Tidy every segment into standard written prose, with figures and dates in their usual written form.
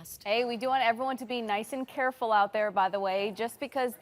forecast. Hey, we do want everyone to be nice and careful out there, by the way, just because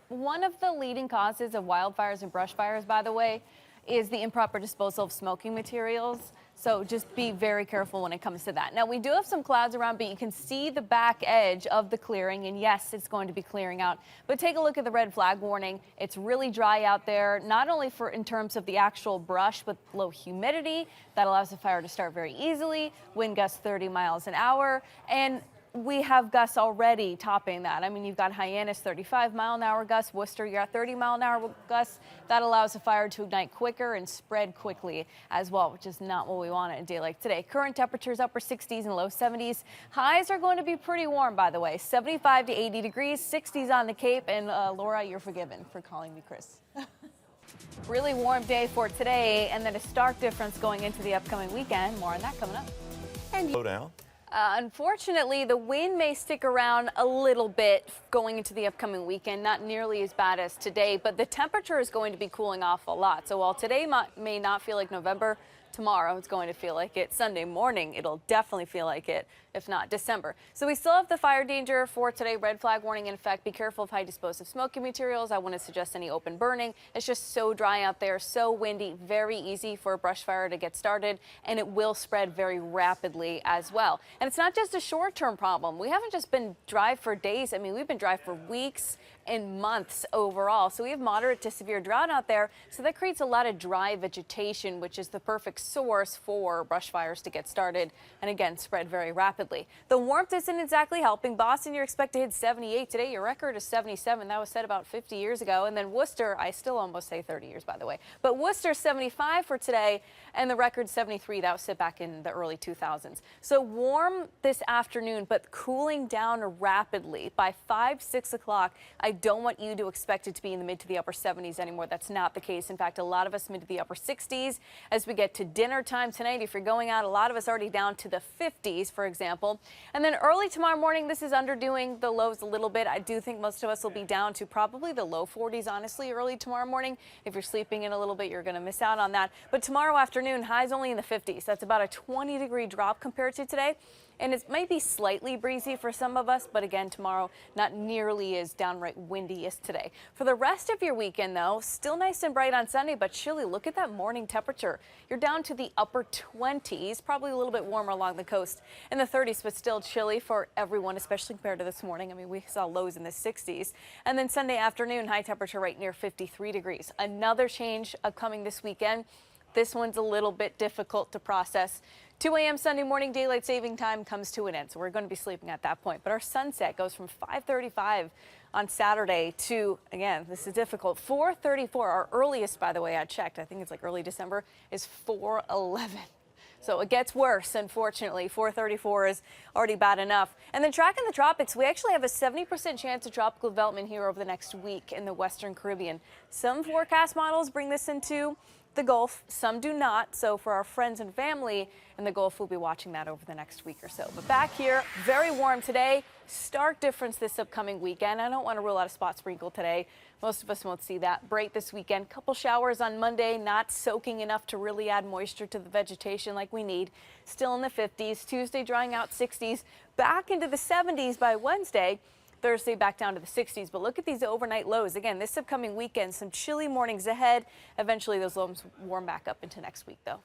one of the leading causes of wildfires and brush fires, by the way, is the improper disposal of smoking materials. So just be very careful when it comes to that. Now, we do have some clouds around, but you can see the back edge of the clearing. And yes, it's going to be clearing out. But take a look at the red flag warning. It's really dry out there, not only in terms of the actual brush, but low humidity. That allows the fire to start very easily. Wind gusts 30 miles an hour. And we have gusts already topping that. I mean, you've got Hyannis 35-mile-an-hour gusts, Worcester, you're at 30-mile-an-hour gusts. That allows the fire to ignite quicker and spread quickly as well, which is not what we want on a day like today. Current temperatures upper 60s and low 70s. Highs are going to be pretty warm, by the way, 75 to 80 degrees, 60s on the Cape. And Laura, you're forgiven for calling me Chris. Really warm day for today, and then a stark difference going into the upcoming weekend. More on that coming up. And slow down. Unfortunately, the wind may stick around a little bit going into the upcoming weekend, not nearly as bad as today, but the temperature is going to be cooling off a lot. So while today may not feel like November, tomorrow it's going to feel like it. Sunday morning, it'll definitely feel like it, if not December. So we still have the fire danger for today. Red flag warning in effect. Be careful of high disposed smoking materials. I wouldn't suggest any open burning. It's just so dry out there, so windy, very easy for a brush fire to get started, and it will spread very rapidly as well. And it's not just a short-term problem. We haven't just been dry for days. I mean, we've been dry for weeks and months overall. So we have moderate to severe drought out there. So that creates a lot of dry vegetation, which is the perfect source for brush fires to get started and again spread very rapidly. The warmth isn't exactly helping. Boston, you're expected to hit 78 today. Your record is 77. That was set about 50 years ago. And then Worcester, I still almost say 30 years, by the way. But Worcester 75 for today, and the record 73. That was set back in the early 2000s. So warm this afternoon, but cooling down rapidly by 5, 6 o'clock. I don't want you to expect it to be in the mid to the upper 70s anymore. That's not the case. In fact, a lot of us mid to the upper 60s as we get to dinner time tonight. If you're going out, a lot of us already down to the 50s, for example. And then early tomorrow morning, this is underdoing the lows a little bit. I do think most of us will be down to probably the low 40s, honestly, early tomorrow morning. If you're sleeping in a little bit, you're going to miss out on that. But tomorrow afternoon, highs only in the 50s. That's about a 20-degree drop compared to today. And it might be slightly breezy for some of us, but again, tomorrow, not nearly as downright windy as today. For the rest of your weekend, though, still nice and bright on Sunday, but chilly. Look at that morning temperature. You're down to the upper 20s, probably a little bit warmer along the coast in the 30s, but still chilly for everyone, especially compared to this morning. I mean, we saw lows in the 60s. And then Sunday afternoon, high temperature right near 53 degrees. Another change upcoming this weekend. This one's a little bit difficult to process. 2 a.m. Sunday morning, daylight saving time comes to an end, so we're going to be sleeping at that point. But our sunset goes from 5:35 on Saturday to, again, this is difficult, 4:34. Our earliest, by the way, I checked, I think it's like early December, is 4:11. So it gets worse, unfortunately. 4:34 is already bad enough. And then tracking the tropics, we actually have a 70% chance of tropical development here over the next week in the Western Caribbean. Some forecast models bring this into the Gulf, some do not. So for our friends and family in the Gulf, we'll be watching that over the next week or so. But back here, very warm today. Stark difference this upcoming weekend. I don't want to rule out a spot sprinkle today. Most of us won't see that. Bright this weekend. Couple showers on Monday, not soaking enough to really add moisture to the vegetation like we need. Still in the 50s. Tuesday drying out 60s. Back into the 70s by Wednesday. Thursday back down to the 60s, but look at these overnight lows. Again, this upcoming weekend, some chilly mornings ahead. Eventually those lows warm back up into next week, though.